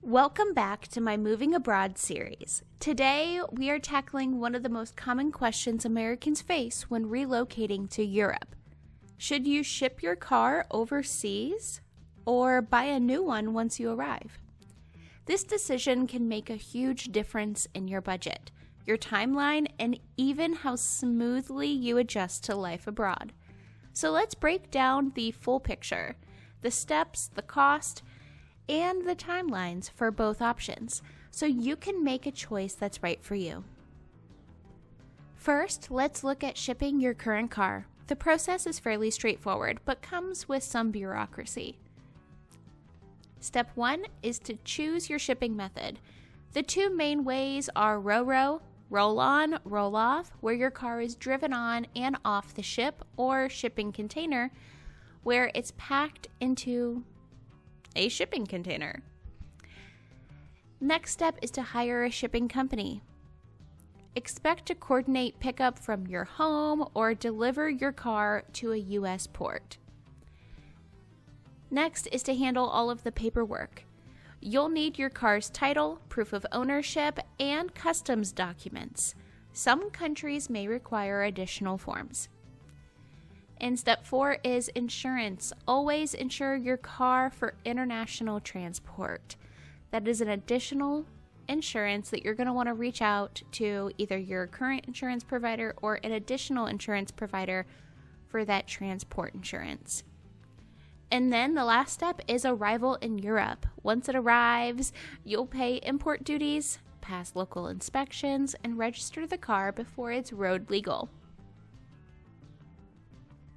Welcome back to my Moving Abroad series. Today, we are tackling one of the most common questions Americans face when relocating to Europe. Should you ship your car overseas or buy a new one once you arrive? This decision can make a huge difference in your budget, your timeline, and even how smoothly you adjust to life abroad. So let's break down the full picture, the steps, the cost, and the timelines for both options, so you can make a choice that's right for you. First, let's look at shipping your current car. The process is fairly straightforward, but comes with some bureaucracy. Step 1 is to choose your shipping method. The two main ways are row-row, roll-on, roll-off, where your car is driven on and off the ship, or shipping container, where it's packed into a shipping container. Next step is to hire a shipping company. Expect to coordinate pickup from your home or deliver your car to a U.S. port. Next is to handle all of the paperwork. You'll need your car's title, proof of ownership, and customs documents. Some countries may require additional forms. And step 4 is insurance. Always insure your car for international transport. That is an additional insurance that you're going to want to reach out to either your current insurance provider or an additional insurance provider for that transport insurance. And then the last step is arrival in Europe. Once it arrives, you'll pay import duties, pass local inspections, and register the car before it's road legal.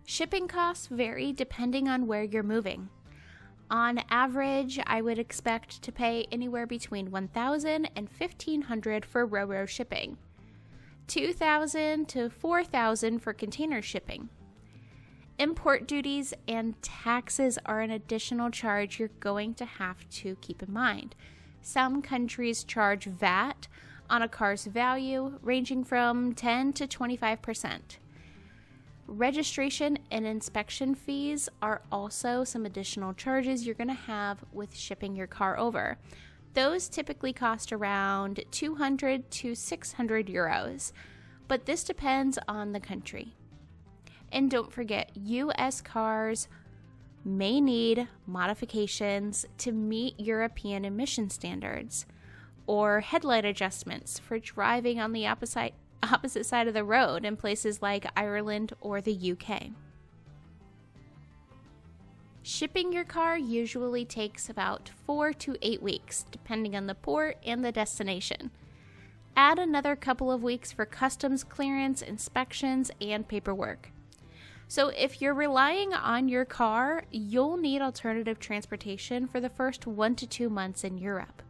Shipping costs vary depending on where you're moving. On average, I would expect to pay anywhere between $1,000 and $1,500 for row-row shipping, $2,000 to $4,000 for container shipping. Import duties and taxes are an additional charge you're going to have to keep in mind. Some countries charge VAT on a car's value, ranging from 10 to 25%. Registration and inspection fees are also some additional charges you're going to have with shipping your car over. Those typically cost around 200 to 600 euros, but this depends on the country. And don't forget, U.S. cars may need modifications to meet European emission standards or headlight adjustments for driving on the opposite side of the road in places like Ireland or the UK. Shipping your car usually takes about 4 to 8 weeks, depending on the port and the destination. Add another couple of weeks for customs clearance, inspections, and paperwork. So if you're relying on your car, you'll need alternative transportation for the first 1 to 2 months in Europe.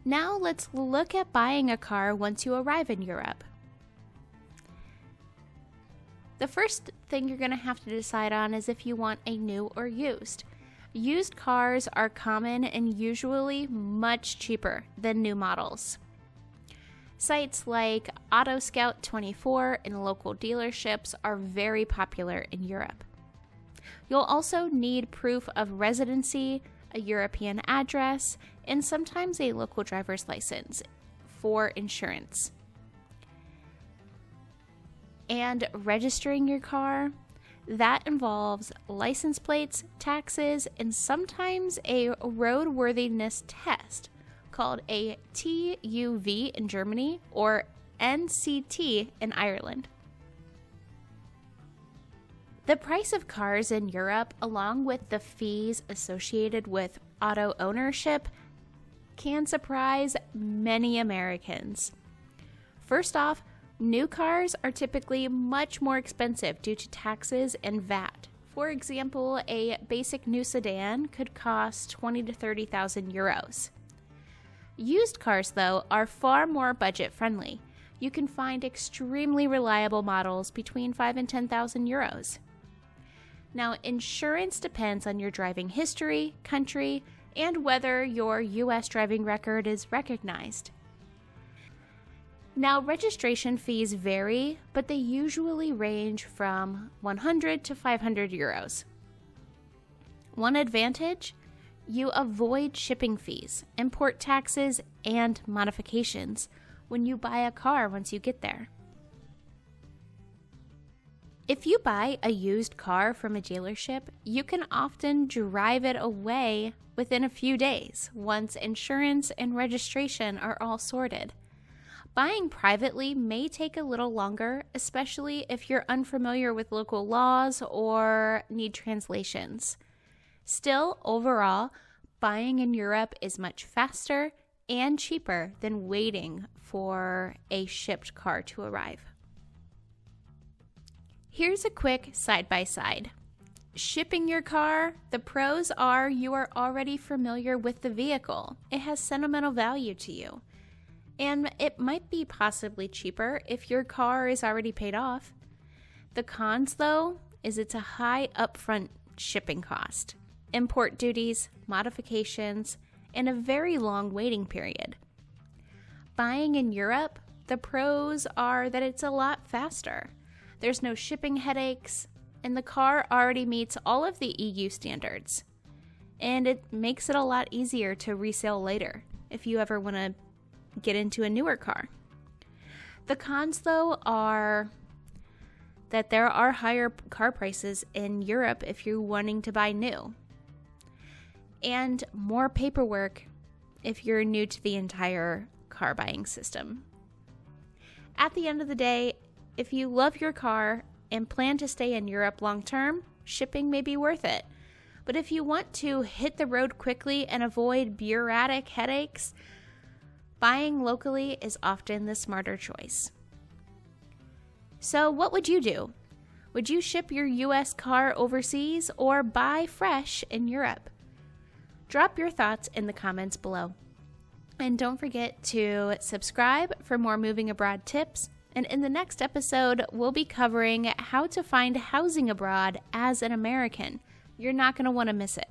Now let's look at buying a car once you arrive in Europe. The first thing you're going to have to decide on is if you want a new or used. Used cars are common and usually much cheaper than new models. Sites like AutoScout24 and local dealerships are very popular in Europe. You'll also need proof of residency, a European address, and sometimes a local driver's license for insurance. And registering your car, that involves license plates, taxes, and sometimes a roadworthiness test called a TUV in Germany or NCT in Ireland. The price of cars in Europe, along with the fees associated with auto ownership, can surprise many Americans. First off, new cars are typically much more expensive due to taxes and VAT. For example, a basic new sedan could cost 20,000 to 30,000 euros. Used cars, though, are far more budget-friendly. You can find extremely reliable models between 5,000 and 10,000 euros. Now, insurance depends on your driving history, country, and whether your U.S. driving record is recognized. Now, registration fees vary, but they usually range from 100 to 500 euros. One advantage: you avoid shipping fees, import taxes, and modifications when you buy a car once you get there. If you buy a used car from a dealership, you can often drive it away within a few days once insurance and registration are all sorted. Buying privately may take a little longer, especially if you're unfamiliar with local laws or need translations. Still, overall, buying in Europe is much faster and cheaper than waiting for a shipped car to arrive. Here's a quick side-by-side. Shipping your car, the pros are you are already familiar with the vehicle. It has sentimental value to you. And it might be possibly cheaper if your car is already paid off. The cons, though, is it's a high upfront shipping cost, import duties, modifications, and a very long waiting period. Buying in Europe, the pros are that it's a lot faster. There's no shipping headaches, and the car already meets all of the EU standards. And it makes it a lot easier to resell later if you ever want to get into a newer car. The cons, though, are that there are higher car prices in Europe if you're wanting to buy new, and more paperwork if you're new to the entire car buying system. At the end of the day, if you love your car and plan to stay in Europe long term, shipping may be worth it. But if you want to hit the road quickly and avoid bureaucratic headaches, buying locally is often the smarter choice. So what would you do? Would you ship your US car overseas or buy fresh in Europe? Drop your thoughts in the comments below. And don't forget to subscribe for more moving abroad tips. And in the next episode, we'll be covering how to find housing abroad as an American. You're not going to want to miss it.